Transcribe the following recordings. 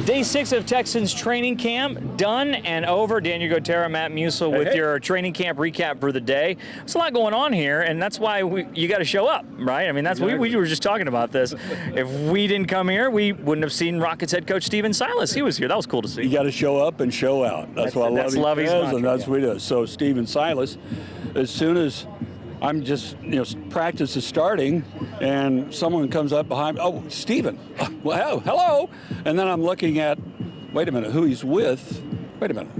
Day 6 of Texans training camp, done and over. Daniel Gotera, Matt Musil with your training camp recap for the day. There's a lot going on here, and that's why you got to show up, right? I mean, that's we were just talking about this. If we didn't come here, we wouldn't have seen Rockets head coach Stephen Silas. He was here. That was cool to see. You got to show up and show out. That's what Lovey does, and that's what he does. So Stephen Silas, as soon as I'm just, practice is starting, and someone comes up behind me. Oh, Stephen. Well, hello. And then I'm looking at, wait a minute, who he's with. Wait a minute.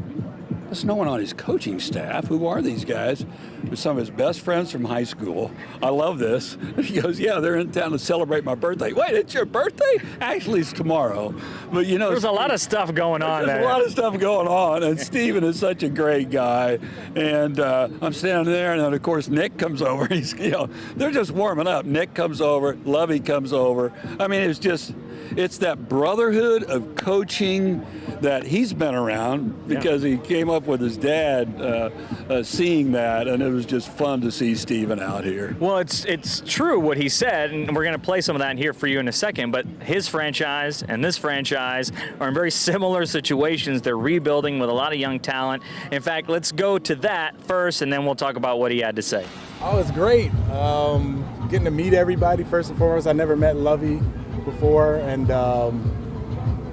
There's no one on his coaching staff. Who are these guys? They're some of his best friends from high school. I love this. He goes, yeah, they're in town to celebrate my birthday. Wait, it's your birthday? Actually, it's tomorrow. But there's a lot of stuff going on there. There's a lot of stuff going on, and Stephen is such a great guy. And I'm standing there, and then of course Nick comes over. He's, they're just warming up. Nick comes over, Lovey comes over. I mean, it's that brotherhood of coaching that he's been around because he came up with his dad seeing that, and it was just fun to see Stephen out here. Well, it's true what he said, and we're going to play some of that here for you in a second, but his franchise and this franchise are in very similar situations. They're rebuilding with a lot of young talent. In fact, let's go to that first, and then we'll talk about what he had to say. Oh, it's great. Getting to meet everybody, first and foremost. I never met Lovey before, and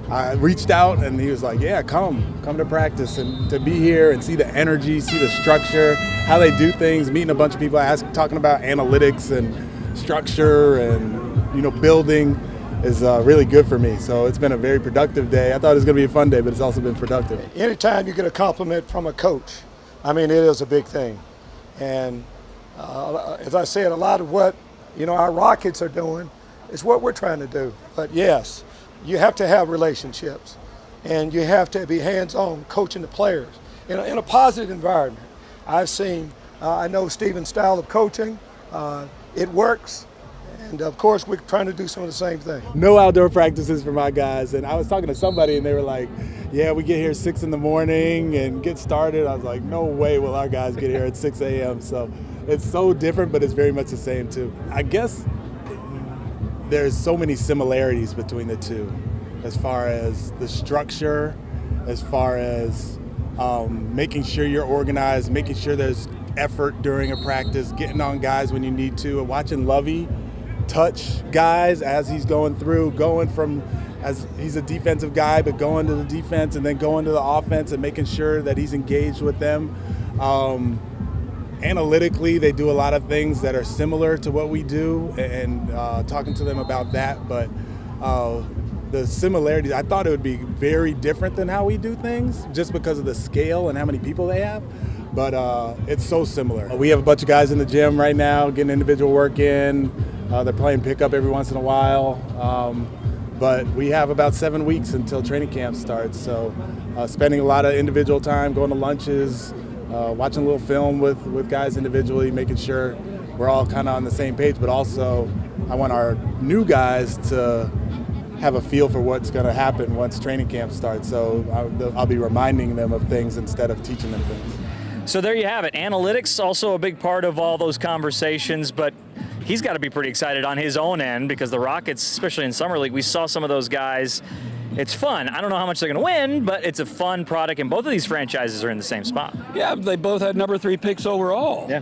I reached out, and he was like, yeah, come to practice, and to be here and see the energy, see the structure, how they do things, meeting a bunch of people, talking about analytics and structure and building is really good for me. So it's been a very productive day. I thought it was going to be a fun day, but it's also been productive. Anytime you get a compliment from a coach, I mean, it is a big thing. And as I said, a lot of what our Rockets are doing is what we're trying to do. But yes, you have to have relationships, and you have to be hands-on coaching the players in a positive environment. I know Stephen's style of coaching. It works, and of course we're trying to do some of the same thing. No outdoor practices for my guys, and I was talking to somebody, and they were like, yeah, we get here 6 in the morning and get started. I was like, no way will our guys get here at 6 a.m. So it's so different, but it's very much the same too. I guess there's so many similarities between the two as far as the structure, as far as making sure you're organized, making sure there's effort during a practice, getting on guys when you need to, and watching Lovey touch guys as he's going through, as he's a defensive guy, but going to the defense and then going to the offense and making sure that he's engaged with them. Analytically, they do a lot of things that are similar to what we do, and talking to them about that, but the similarities, I thought it would be very different than how we do things just because of the scale and how many people they have, but it's so similar. We have a bunch of guys in the gym right now getting individual work in. They're playing pickup every once in a while, but we have about 7 weeks until training camp starts, so spending a lot of individual time, going to lunches, watching a little film with guys individually, making sure we're all kind of on the same page, but also I want our new guys to have a feel for what's going to happen once training camp starts. So I'll be reminding them of things instead of teaching them things. So there you have it. Analytics also a big part of all those conversations, but he's got to be pretty excited on his own end because the Rockets, especially in Summer League, we saw some of those guys. It's fun. I don't know how much they're going to win, but it's a fun product, and both of these franchises are in the same spot. Yeah, they both had number 3 picks overall. Yeah.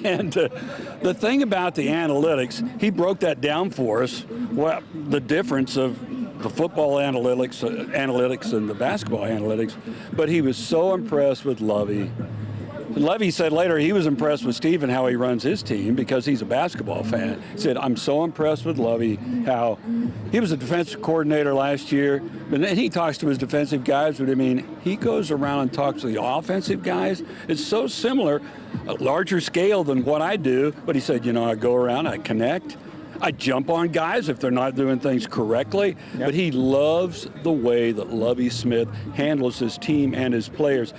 And the thing about the analytics, he broke that down for us, the difference of the football analytics and the basketball analytics, but he was so impressed with Lovey. Lovey said later he was impressed with Stephen, how he runs his team, because he's a basketball fan. He said, I'm so impressed with Lovey, how he was a defensive coordinator last year, but then he talks to his defensive guys, but I mean, he goes around and talks to the offensive guys. It's so similar, a larger scale than what I do, but he said, I go around, I connect, I jump on guys if they're not doing things correctly, but he loves the way that Lovey Smith handles his team and his players.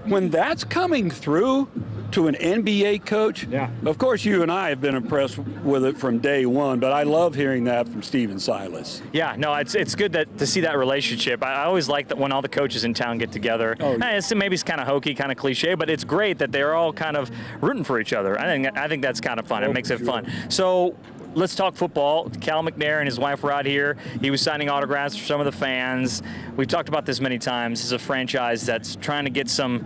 When that's coming through to an NBA coach, of course you and I have been impressed with it from day one, but I love hearing that from Stephen Silas. Yeah, no, it's good to see that relationship. I always like that when all the coaches in town get together. Maybe it's kind of hokey, kind of cliche, but it's great that they're all kind of rooting for each other. I think that's kind of fun. It makes it fun. So let's talk football. Cal McNair and his wife were out here. He was signing autographs for some of the fans. We've talked about this many times. This is a franchise that's trying to get some,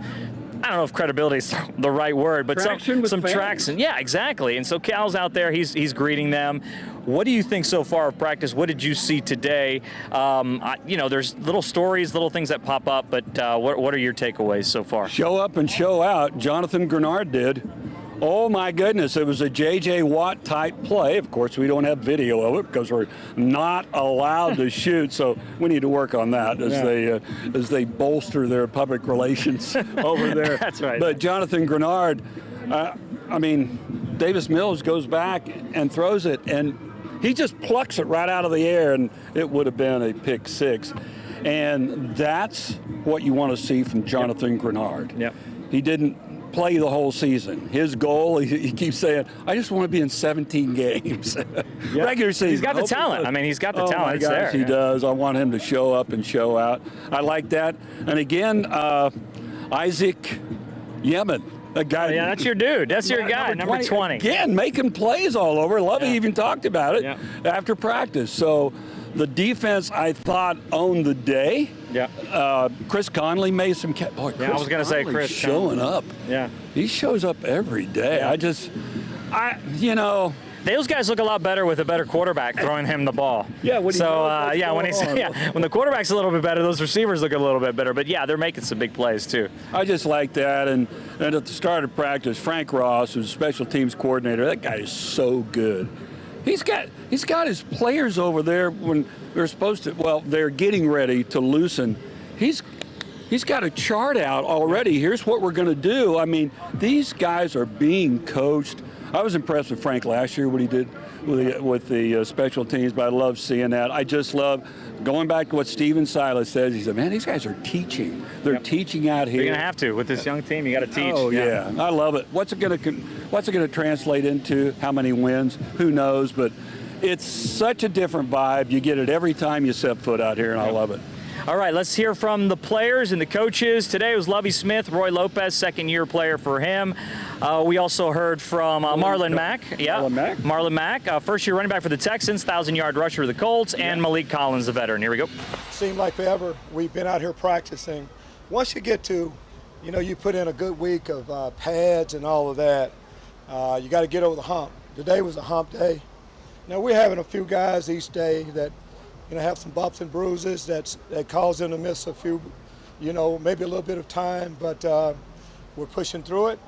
I don't know if credibility is the right word, but some traction. Yeah, exactly. And so Cal's out there. He's greeting them. What do you think so far of practice? What did you see today? There's little stories, little things that pop up, but what are your takeaways so far? Show up and show out. Jonathan Grenard did. Oh my goodness, it was a J.J. Watt type play. Of course, we don't have video of it because we're not allowed to shoot, so we need to work on that as they bolster their public relations over there. That's right. But Jonathan Grenard, Davis Mills goes back and throws it, and he just plucks it right out of the air, and it would have been a pick six. And that's what you want to see from Jonathan Grenard. Yep. He didn't play the whole season. His goal, he keeps saying, I just want to be in 17 games. Regular season. He's got the talent. He's got the talent. It's there. He does. I want him to show up and show out. I like that. And again, Isaac Yemen. That guy. Yeah, that's your dude. That's your guy, number 20. Again, making plays all over. Lovey even talked about it after practice. So the defense, I thought, owned the day. Yeah. Chris Conley made some. I was going to say Chris showing up. Yeah. He shows up every day. Yeah. Those guys look a lot better with a better quarterback throwing him the ball. Yeah. When the quarterback's a little bit better, those receivers look a little bit better. But yeah, they're making some big plays too. I just like that. And at the start of practice, Frank Ross, who's special teams coordinator, that guy is so good. He's got his players over there when they're supposed to. Well, they're getting ready to loosen. He's got a chart out already. Here's what we're going to do. These guys are being coached. I was impressed with Frank last year, what he did with the special teams, but I love seeing that. I just love going back to what Steven Silas says. He said, man, these guys are teaching. They're teaching out here. You're going to have to. With this young team, you got to teach. Oh, yeah. I love it. What's it going to translate into? How many wins? Who knows? But it's such a different vibe. You get it every time you set foot out here, and I love it. All right, let's hear from the players and the coaches. Today was Lovie Smith, Roy Lopez, second-year player for him. We also heard from Marlon Mack. Yeah, Marlon Mack, first-year running back for the Texans, 1,000-yard rusher for the Colts, and Malik Collins, the veteran. Here we go. Seemed like forever we've been out here practicing. Once you get to, you put in a good week of pads and all of that, you got to get over the hump. Today was a hump day. Now, we're having a few guys each day that have some bumps and bruises that cause them to miss a few, maybe a little bit of time, but we're pushing through it.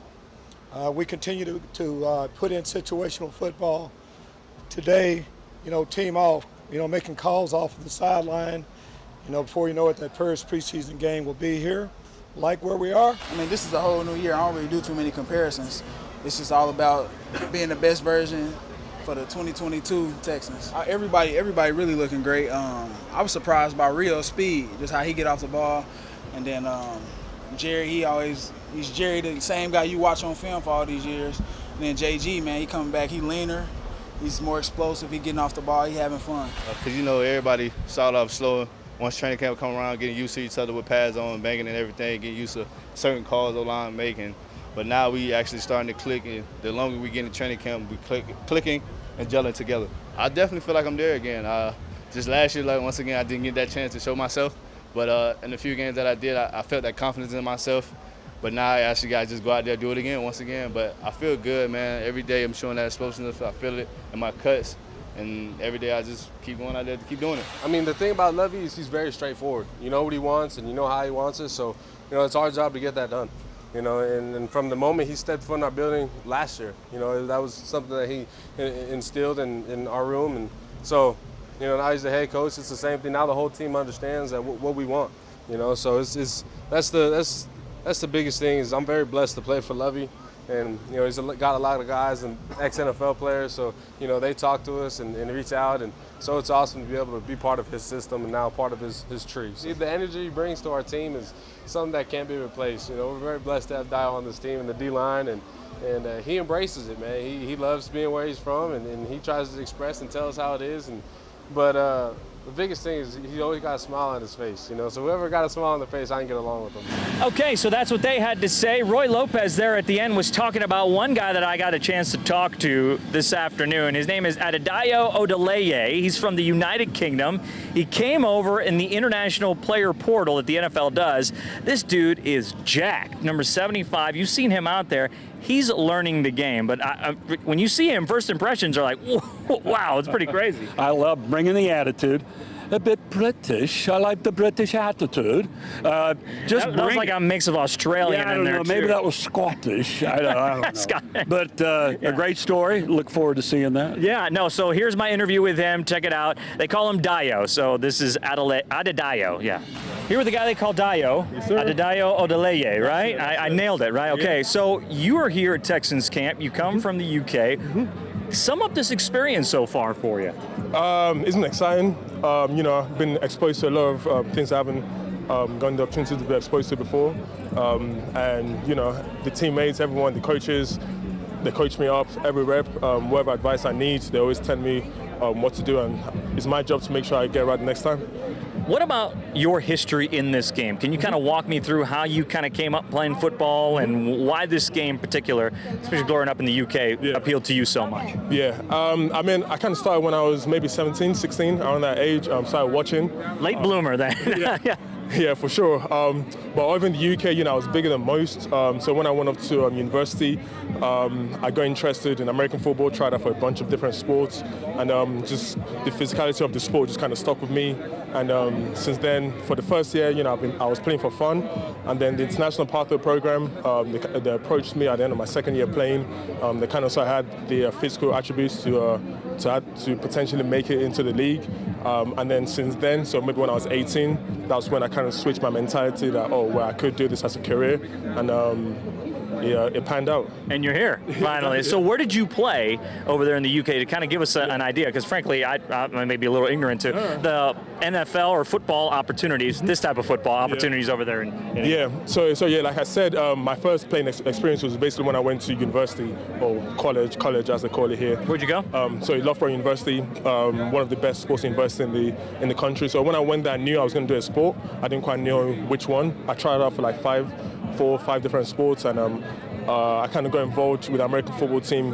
We continue to put in situational football. Today, team off, making calls off of the sideline, before you know it, that first preseason game will be here, like where we are. This is a whole new year. I don't really do too many comparisons. It's just all about being the best version for the 2022 Texans. Everybody really looking great. I was surprised by Rio's speed, just how he get off the ball. And then Jerry, he's Jerry, the same guy you watch on film for all these years. And then JG, man, he coming back, he leaner, he's more explosive, he getting off the ball, he having fun. Because, everybody started off slow. Once training camp come around, getting used to each other with pads on, banging and everything, getting used to certain calls O-line making. But now we actually starting to click, and the longer we get in training camp, we clicking and gelling together. I definitely feel like I'm there again. Just last year, once again, I didn't get that chance to show myself. But in the few games that I did, I felt that confidence in myself. But now I actually got to just go out there and do it again, once again. But I feel good, man. Every day I'm showing that explosiveness. I feel it in my cuts. And every day I just keep going out there to keep doing it. The thing about Lovie is he's very straightforward. You know what he wants and you know how he wants it. So, it's our job to get that done. And from the moment he stepped foot in our building last year, that was something that he instilled in our room. And so, now he's the head coach. It's the same thing. Now the whole team understands that what we want. So that's the biggest thing. Is I'm very blessed to play for Lovie, and he's got a lot of guys and ex-NFL players. So they talk to us and reach out, and so it's awesome to be able to be part of his system and now part of his tree. See, the energy he brings to our team is something that can't be replaced. We're very blessed to have Dial on this team and the D-line, and he embraces it, man. He loves being where he's from, and he tries to express and tell us how it is. But the biggest thing is he always got a smile on his face, you know. So whoever got a smile on their face, I can get along with them. Okay, so that's what they had to say. Roy Lopez there at the end was talking about one guy that I got a chance to talk to this afternoon. His name is Adedayo Odeleye. He's from the United Kingdom. He came over in the international player portal that the NFL does. This dude is jacked. Number 75. You've seen him out there. He's learning the game, but when you see him, first impressions are like, wow, it's pretty crazy. I love bringing the attitude. A bit British. I like the British attitude. That was like a mix of Australian I in don't there, know. too. Maybe that was Scottish. I don't know. But a great story. Look forward to seeing that. Yeah, no, so here's my interview with him. Check it out. They call him Dio, so this is Adedayo, yeah. Here with the guy they call Dio, yes, Adedayo Odeleye, right? I nailed it, right? Okay, so you are here at Texans camp. You come from the UK. Sum up this experience so far for you. It's been exciting. You know, I've been exposed to a lot of things I haven't gotten the opportunity to be exposed to before. And, you know, the teammates, everyone, the coaches, they coach me up every rep. Whatever advice I need, they always tell me what to do. And it's my job to make sure I get right the next time. What about your history in this game? Can you kind of walk me through how you kind of came up playing football and why this game in particular, especially growing up in the UK, appealed to you so much? Yeah, I mean, I kind of started when I was maybe 17, 16, around that age. Started watching. Late bloomer then. Yeah. Yeah, for sure. But over in the UK, you know, I was bigger than most. So when I went up to university, I got interested in American football, tried out for a bunch of different sports, and just the physicality of the sport just kind of stuck with me. And since then, for the first year, you know, I was playing for fun. And then the International Pathway Program, they approached me at the end of my second year playing. They kind of saw I had the physical attributes to potentially make it into the league. And then since then, so maybe when I was 18, that's when I kind of switched my mentality that, I could do this as a career. And it panned out. And you're here, finally. So where did you play over there in the UK to kind of give us an idea? Because frankly, I may be a little ignorant to the NFL or football opportunities, this type of football opportunities over there. So like I said, my first playing experience was basically when I went to university, or college as they call it here. Where'd you go? So Loughborough University, one of the best sports universities in the country. So when I went there, I knew I was going to do a sport. I didn't quite know which one. I tried out for like 4 or 5 different sports, and I kind of got involved with the American football team,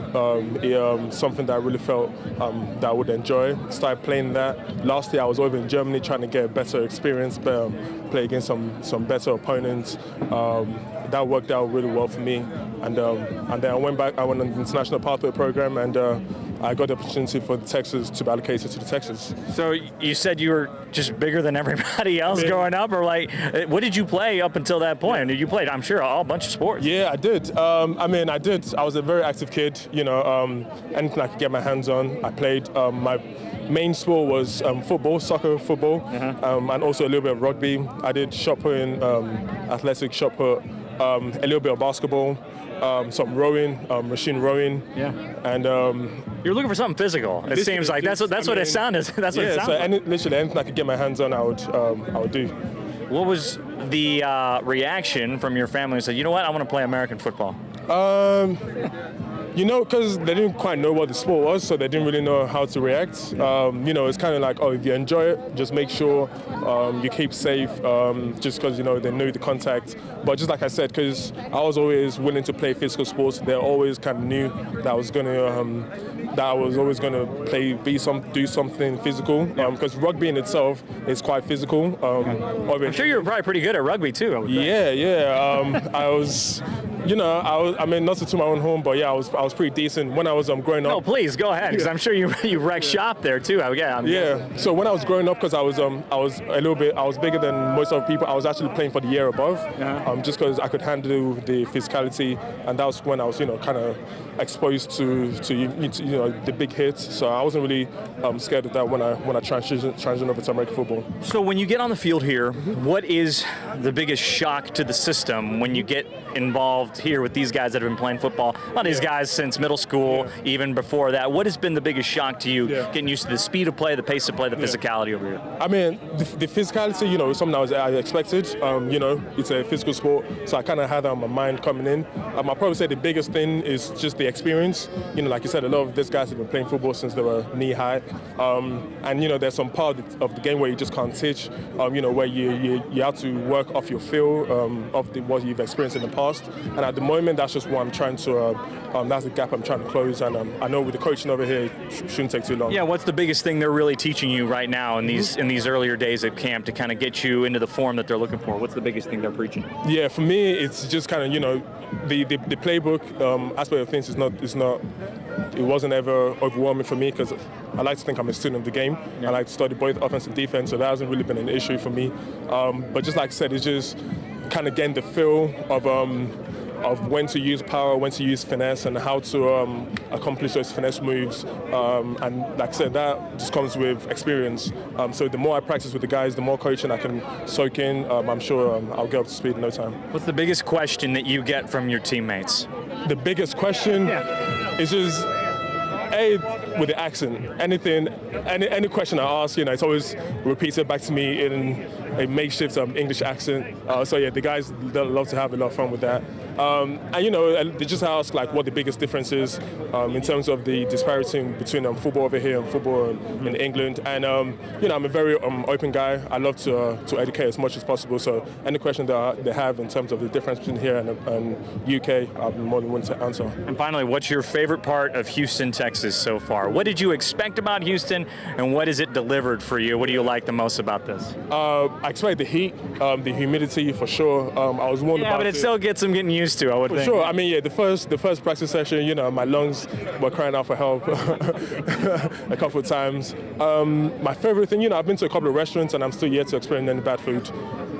something that I really felt that I would enjoy. Started playing that. Last year I was over in Germany trying to get a better experience, play against some better opponents. That worked out really well for me. And then I went on the International Pathway Program, and I got the opportunity for the Texans to be allocated to the Texans. So you said you were just bigger than everybody else growing up, or like, what did you play up until that point? You played, I'm sure, a bunch of sports. Yeah, I did. I did. I was a very active kid. You know, anything I could get my hands on, I played. My main sport was soccer, football, and also a little bit of rugby. I did shot put in athletics, shot put, a little bit of basketball. Some rowing, machine rowing, and you're looking for something physical. It seems like that's what it sounded. That's what it sounds like. Literally anything I could get my hands on, I would do. What was the reaction from your family who said, you know what, I want to play American football? You know, because they didn't quite know what the sport was, so they didn't really know how to react. You know, it's kind of like, if you enjoy it, just make sure you keep safe, just because, you know, they knew the contact. But just like I said, because I was always willing to play physical sports, they always kind of knew that I was always going to do something physical, because rugby in itself is quite physical. I'm sure you were probably pretty good at rugby too. Yeah. I was. You know, I mean, not to toot my own home, but yeah, I was pretty decent when I was growing up. No, please go ahead, because I'm sure you wrecked shop there too. So when I was growing up, because I was bigger than most of the people. I was actually playing for the year above, just because I could handle the physicality, and that was when I was, you know, kind of exposed to the big hits. So I wasn't really scared of that when I transitioned over to American football. So when you get on the field here, what is the biggest shock to the system when you get involved here with these guys that have been playing football? A lot of these guys since middle school, even before that. What has been the biggest shock to you, getting used to the speed of play, the pace of play, the physicality over here? I mean, the physicality, you know, is something I expected. You know, it's a physical sport, so I kind of had that on my mind coming in. I'll probably say the biggest thing is just the experience. You know, like you said, a lot of these guys have been playing football since they were knee high. And, you know, there's some part of the game where you just can't teach, you know, where you have to work off your feel of what you've experienced in the past. And at the moment, that's just what I'm trying to, that's the gap I'm trying to close. And I know with the coaching over here, it shouldn't take too long. Yeah, what's the biggest thing they're really teaching you right now in these earlier days of camp to kind of get you into the form that they're looking for? What's the biggest thing they're preaching? Yeah, for me, it's just kind of, you know, the playbook aspect of things it wasn't ever overwhelming for me because I like to think I'm a student of the game. I like to study both offense and defense, so that hasn't really been an issue for me. But just like I said, it's just kind of getting the feel of when to use power, when to use finesse, and how to accomplish those finesse moves. And like I said, that just comes with experience. So the more I practice with the guys, the more coaching I can soak in. I'm sure I'll get up to speed in no time. What's the biggest question that you get from your teammates? The biggest question is just, with the accent, any question I ask, you know, it's always repeated back to me in a makeshift English accent. So yeah, the guys love to have a lot of fun with that. And you know, they just ask like what the biggest difference is in terms of the disparity between football over here and football in England. And you know, I'm a very open guy. I love to educate as much as possible. So any question that they have in terms of the difference between here and UK, I'll be more than willing to answer. And finally, what's your favorite part of Houston, Texas so far? What did you expect about Houston, and what has it delivered for you? What do you like the most about this? I expect the heat, the humidity for sure. I was warned about but it still gets them getting used to, I would think. Sure. I mean, yeah, the first practice session, you know, my lungs were crying out for help a couple of times. My favorite thing, you know, I've been to a couple of restaurants and I'm still yet to experience any bad food.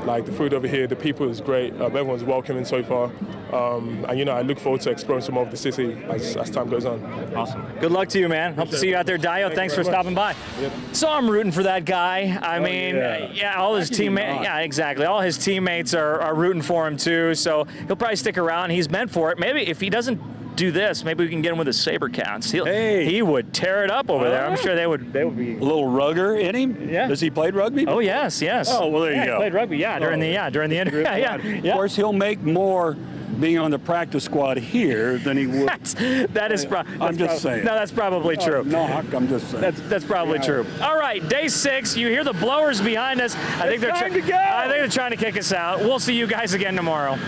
Like the food over here, the people is great. Everyone's welcoming so far. And, you know, I look forward to exploring some more of the city as time goes on. Awesome. Good luck to you, man. Hope to see you out there. Dio, thanks for stopping by. Yep. So I'm rooting for that guy. I mean, all his teammates. Yeah, exactly. All his teammates are rooting for him, too. So he'll probably stick around. He's meant for it. Maybe if he doesn't do this, maybe we can get him with the Sabercats. He would tear it up over there. I'm sure they would be. A little rugger in him? Yeah. Does he play rugby? Oh, yes. Oh, well, there you go. He played rugby, during the interview. Of course, he'll make more being on the practice squad here than he would. I'm just saying. No, that's probably true. No, I'm just saying. That's probably true. All right, day 6. You hear the blowers behind us. I think they're trying to kick us out. We'll see you guys again tomorrow.